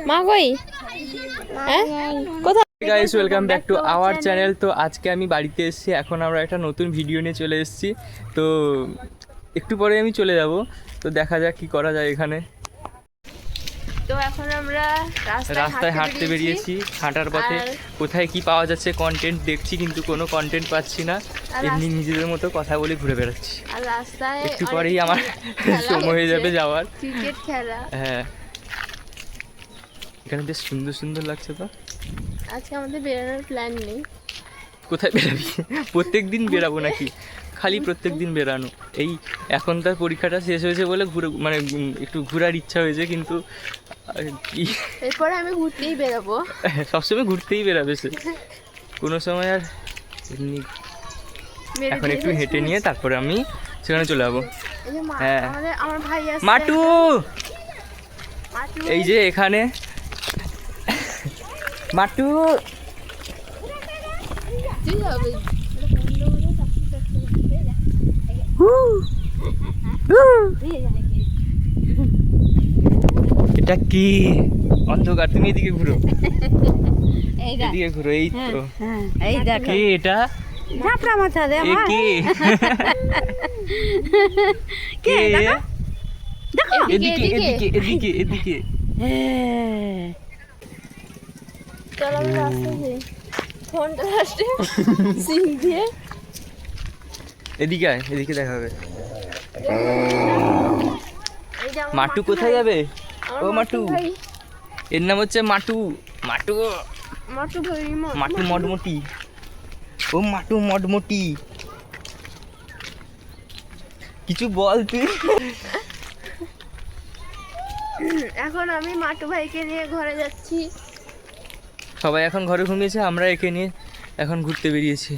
মা কই? কোথায়? Guys welcome back to our channel. তো আজকে আমি বাড়িতে এসেছি, এখন আমরা একটা নতুন ভিডিও নিয়ে চলে এসেছি। তো একটু পরে আমি চলে যাব, তো দেখা যাক কি করা যায় এখানে। তো এখন আমরা রাস্তায় হাঁটতে বেরিয়েছি, হাঁটার পথে কোথায় কি পাওয়া যাচ্ছে কন্টেন্ট দেখছি, কিন্তু কোনো কন্টেন্ট পাচ্ছি না, এমনি নিজেদের মতো কথা বলে ঘুরে বেড়াচ্ছি। আর রাস্তায় একটু পরেই আমার সময় হয়ে যাবে যাওয়ার। ক্রিকেট খেলা। হ্যাঁ, এখানে বেশ সুন্দর সুন্দর লাগছে। তো আজকে আমাদের বেরোনোর প্ল্যান নেই। কোথায় বেরাবি? প্রত্যেক দিন বেরাবো নাকি? খালি প্রত্যেক দিন বেরানো। এই এখন তার পরীক্ষাটা শেষ হয়েছে বলে ঘুরে মানে একটু ঘোরার ইচ্ছা হয়েছে, কিন্তু এরপরে আমি ঘুরতেই বেরাবো। সবসময় ঘুরতেই বেরাবে সে, কোনো সময় আর এমনি। এখন একটু হেঁটে নিয়ে তারপরে আমি সেখানে চলে যাবো। হ্যাঁ, আমার ভাই আসছে। মাটু এই যে এখানে মাটু। এটা কি অন্ধকার? তুমি এদিকে ঘুরো, এদিকে ঘুরো। এই তো, এই দেখো কে এটা? ঝাপড়া মাথা দে আমার। কে কে? এদিকে এদিকে এদিকে এদিকে। চলো আমি রাস্তায় যাই, ফোনটা লাস্টে সিং দিয়ে। এদিকে আয়, এদিকে দেখা হবে। মাটু কোথায় যাবে? ও মাটু, এর নাম হচ্ছে মাটু। মাটু মাটু ভাই, মাটু মডমটি। ও মাটু মডমটি, কিছু বল তুই। এখন আমি মাটু ভাইকে নিয়ে ঘরে যাচ্ছি। সবাই এখন ঘরে ঘুমিয়েছে, আমরা একে নিয়ে এখন ঘুরতে বেরিয়েছি।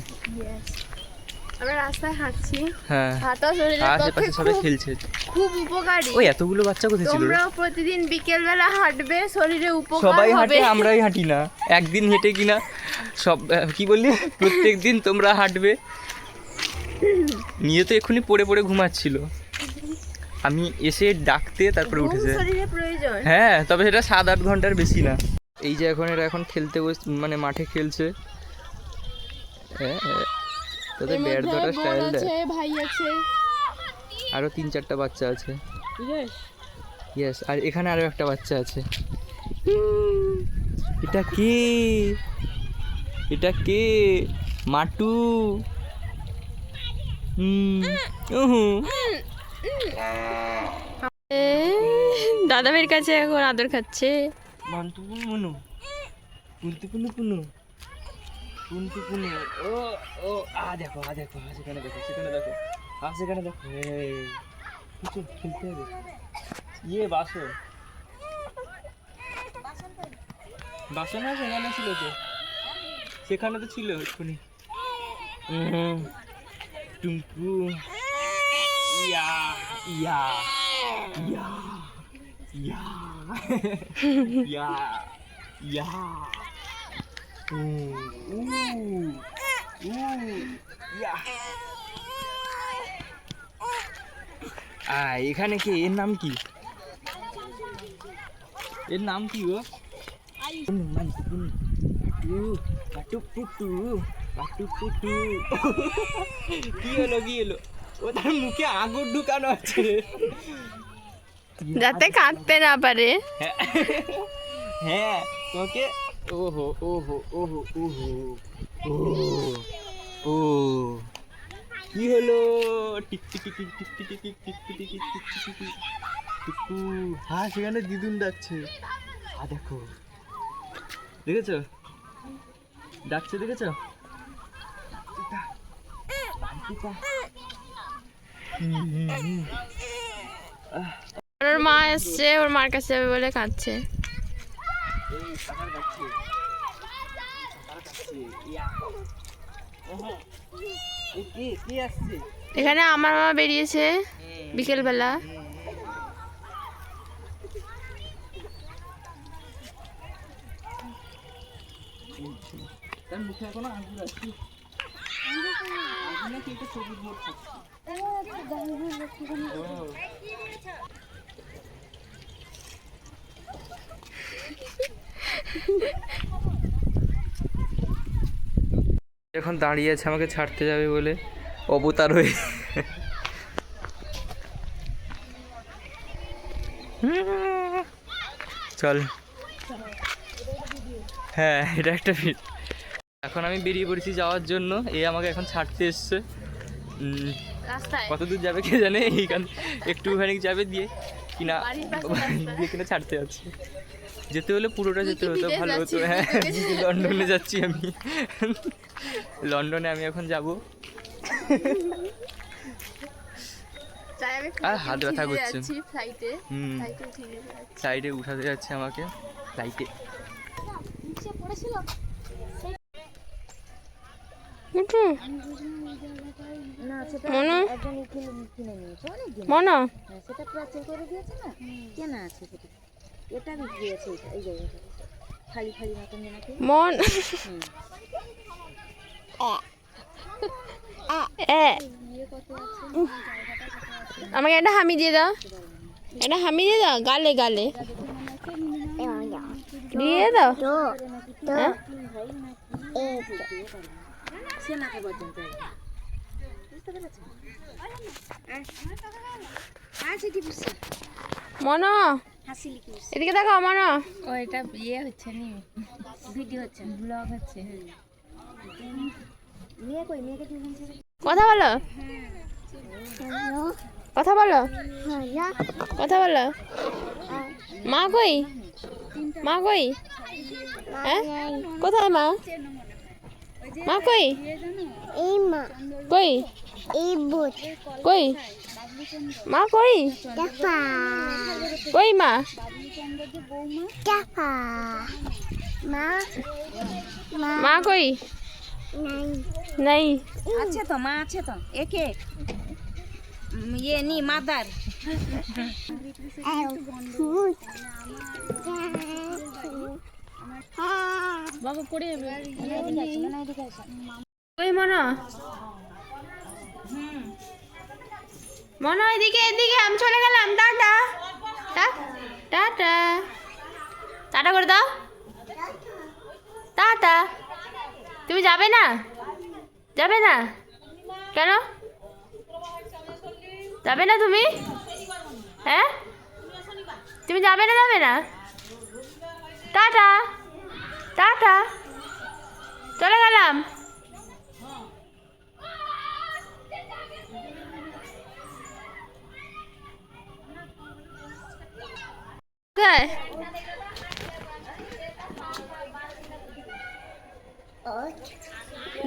আমরা রাস্তায় হাঁটছি। হ্যাঁ, হাঁটা শরীরের আশেপাশে সবাই খেলছে। খুব উপকারী। ওই এতগুলো বাচ্চা কোথায় ছিল? তোমরাও প্রতিদিন বিকেল বেলা হাঁটবে, শরীরে উপকার হবে। সবাই হাঁটে, আমরাই হাঁটি না। একদিন হেঁটে কিনা সব কি বললি? প্রত্যেক দিন তোমরা হাঁটবে। নিয়ে তো এক্ষুনি পড়ে পড়ে ঘুমাচ্ছিল, আমি এসে ডাকতে তারপরে উঠেছে। শরীরে প্রয়োজন। হ্যাঁ, তবে সেটা 7-8 ঘন্টার বেশি না। এই যে এখন এরা এখন খেলতে মানে মাঠে খেলছে। হ্যাঁ, তাদের ব্যাট ধরার স্টাইল দেয়। ভাই আছে, আরো 3-4টা বাচ্চা আছে। ইয়েস, আর এখানে আরো একটা বাচ্চা আছে। এটা কে? এটা কে? মাটু। দাদা ভাইয়ের কাছে এখন আদর খাচ্ছে। মান্টু মুনু, পুনতু পুনু পুনু, পুনতু পুনু। ও ও, দেখো দেখো, সেখানে দেখো, সেখানে দেখো, সেখানে দেখো। কিছু খেলতে হবে। ইয়ে বাসন, বাসন আছে সেখানে ছিল তো, সেখানে তো ছিল এক্ষুনি। টুম্পু, ইয়া ইয়া ইয়া ইয়া ইয়া ইয়া। এখানে কি? এর নাম কি? এর নাম কি গো? কি হলো কি হলো? ও তার মুখে আগুন ঢুকানো আছে যাতে কাঁদতে না পারে। হ্যাঁ, তোকে। ওহো ওহো ওহো ওহো ও ও, কি হলো? Tick tick tick tick tick tick tick tick tick tick tick tick. হ্যাঁ, সেখানে দিদুন ডাকছে। দেখো, দেখেছো? ডাকছে, দেখেছো? ওর মা এসছে, ওর মার কাছে যাবে বলে কাঁদছে। এখানে আমার মা বেরিয়েছে বিকেল বেলা। তার মুখে এখনো আঙুর আছে। নাকি এটা সবুজ মোড় থাকছে? এখন দাঁড়িয়ে আছে আমাকে ছাড়তে যাবে বলে অবতার হয়ে। চল, হ্যাঁ এটা একটা ভিড়। এখন আমি বেরিয়ে পড়েছি যাওয়ার জন্য, এ আমাকে এখন ছাড়তে এসছে। কত দূর যাবে কে জানে, এইখান একটুখানি যাবে দিয়ে কিনা দিয়ে কিনা ছাড়তে যাচ্ছে। যেতে হলে পুরোটা যেতে হতো, ভালো হতো। হ্যাঁ লন্ডনে যাচ্ছি আমি, লন্ডনে আমি এখন যাব। আর হাত ব্যথা করছে। ফ্লাইটে উঠাতে যাচ্ছে আমাকে, ফ্লাইটে। মনা সেটা প্রাচীন করে দিয়েছে না, কেনা আছে সেটা, এটা বিক্রি আছে এই জায়গাটা খালি খালি মতন নাকি মন আমাকে একটা হামি দিয়ে দাও, একটা হামি দিয়ে দাও গালে গালে দিয়ে দাও। হ্যাঁ? সে নাকে পর্যন্ত বুঝতে পেরেছেন? আছে কি বুঝছে মনো হাসিলি কি বুঝছে? এদিকে দেখো মনো। ও এটা ইয়ে হচ্ছে নি, ভিডিও হচ্ছে, ব্লগ হচ্ছে। মেয়ে কই, মেয়েকে টিউশন ছেড়ে কথা বলো, কথা বলো, কথা বলো। মা কই, মা কই? হ্যাঁ কোথায় মা? মা কই? কই কই মা কই? কই মা? মা কই? নাই। আছে তো, মা আছে তো। একে ইয়ে নি মাদার বাবা পড়ে যাবে। কই মনো? মনো এদিকে এদিকে, আমি চলে গেলাম। টাটা টাটা টাটা করে দাও। টাটা। তুমি যাবে না? যাবে না কেন? যাবে না তুমি? হ্যাঁ তুমি যাবে না? যাবে না? টাটা টাটা, চলে গেলাম।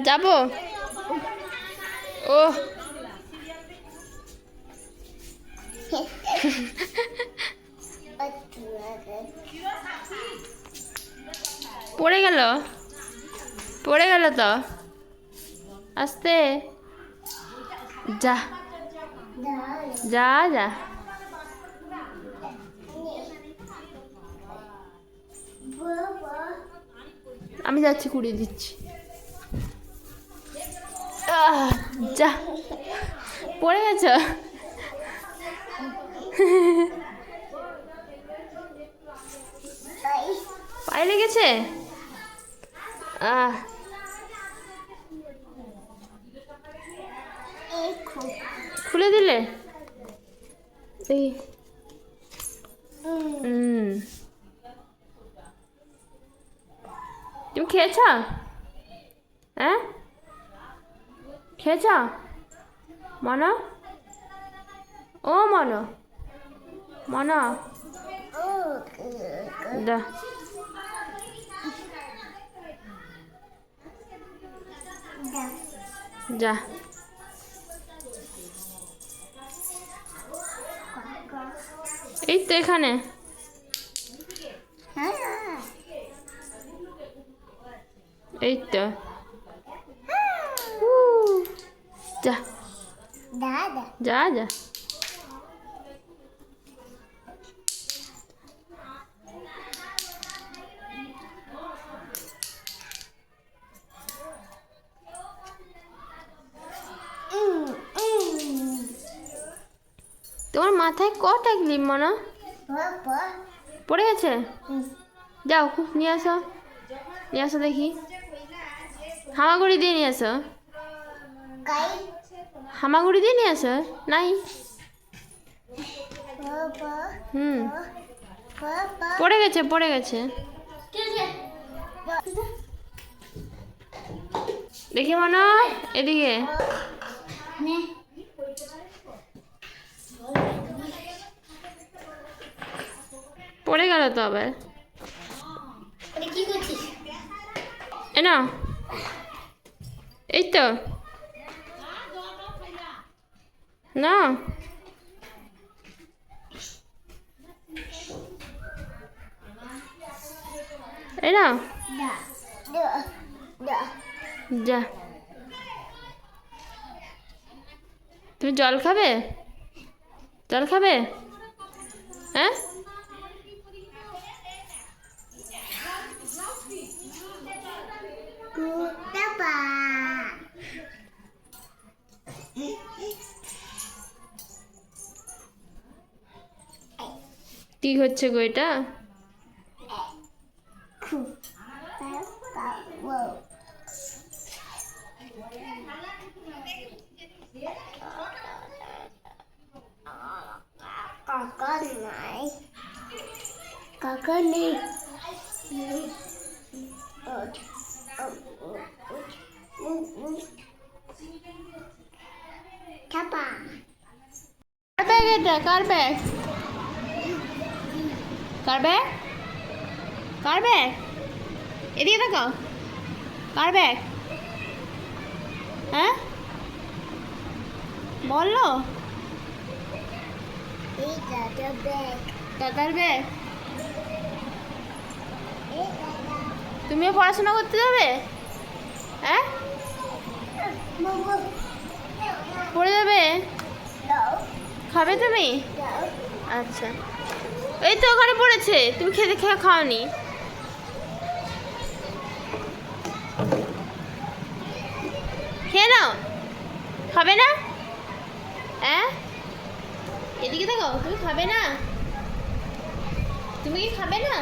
যাবো। ও পড়ে গেল, পড়ে গেল তো। আস্তে যা যা যা। আমি যাচ্ছি, কুড়িয়ে দিচ্ছি। যা পড়ে গেছ। পায়ে লেগেছে? খুলে দিলে? এই তুমি খেয়েছ? হ্যাঁ খেয়েছ মনো? ও মনো, মনো দা যা। এই তো এখানে। এই তো যা যা যা। তোমার মাথায় কটা ক্লিপ মনা পড়ে গেছে? যাও নিয়ে আসো, নিয়ে আসো দেখি। হামাগুড়ি দিয়ে নিয়ে আসো, হামাগুড়ি দিয়ে নিয়ে আসো। নাই, পড়ে গেছে, পড়ে গেছে। দেখি মনা, এদিকে পড়ে গেল তো আবার। এ না, এই তো না, এই না, যা। তুমি জল খাবে? জল খাবে? হ্যাঁ, কি হচ্ছে গো এটা? কাকা নেই। ছাপা কার ব্যাগ এটা? কার ব্যাগ? কার ব্যাগ? কার ব্যাগ? এদিকে দেখো, কার ব্যাগ? হ্যাঁ বললো, এই দাদা ব্যাগ। দাদার ব্যাগ। তুমিও পড়াশোনা করতে যাবে? হ্যাঁ, পড়ে যাবে? খাবে তুমি? আচ্ছা, এই তো ওখানে পড়েছে, তুমি খেতে খাওনি। খেয়ে নাও, খাবে না? হ্যাঁ, এদিকে দেখো, তুমি খাবে না? তুমি কি খাবে না?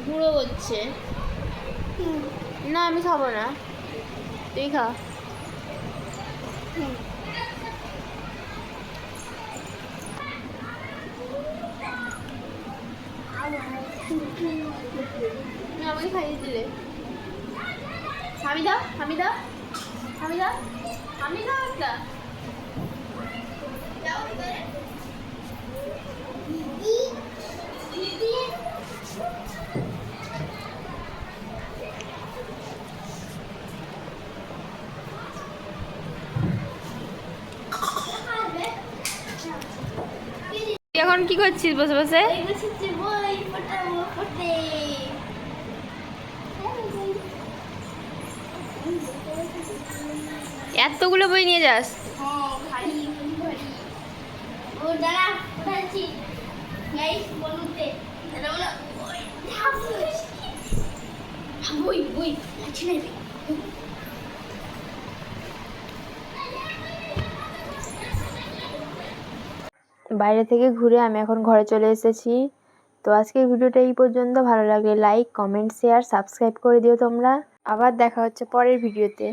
গুঁড়ো করছে। না আমি খাবো না, তুমি খাও। না আমাকে খাইয়ে দিলে। স্বামী দাও, স্বামী দাও, স্বামী দাও, স্বামী দাও একটা। যাও ভিতরে। এখন কি করছিস বসে বসে? এতগুলো বই নিয়ে যাস? বাইরে থেকে ঘুরে আমি এখন ঘরে চলে এসেছি। তো আজকের ভিডিওটা এই পর্যন্ত। ভালো লাগলে লাইক, কমেন্ট, শেয়ার, সাবস্ক্রাইব করে দিও তোমরা। আবার দেখা হচ্ছে পরের ভিডিওতে।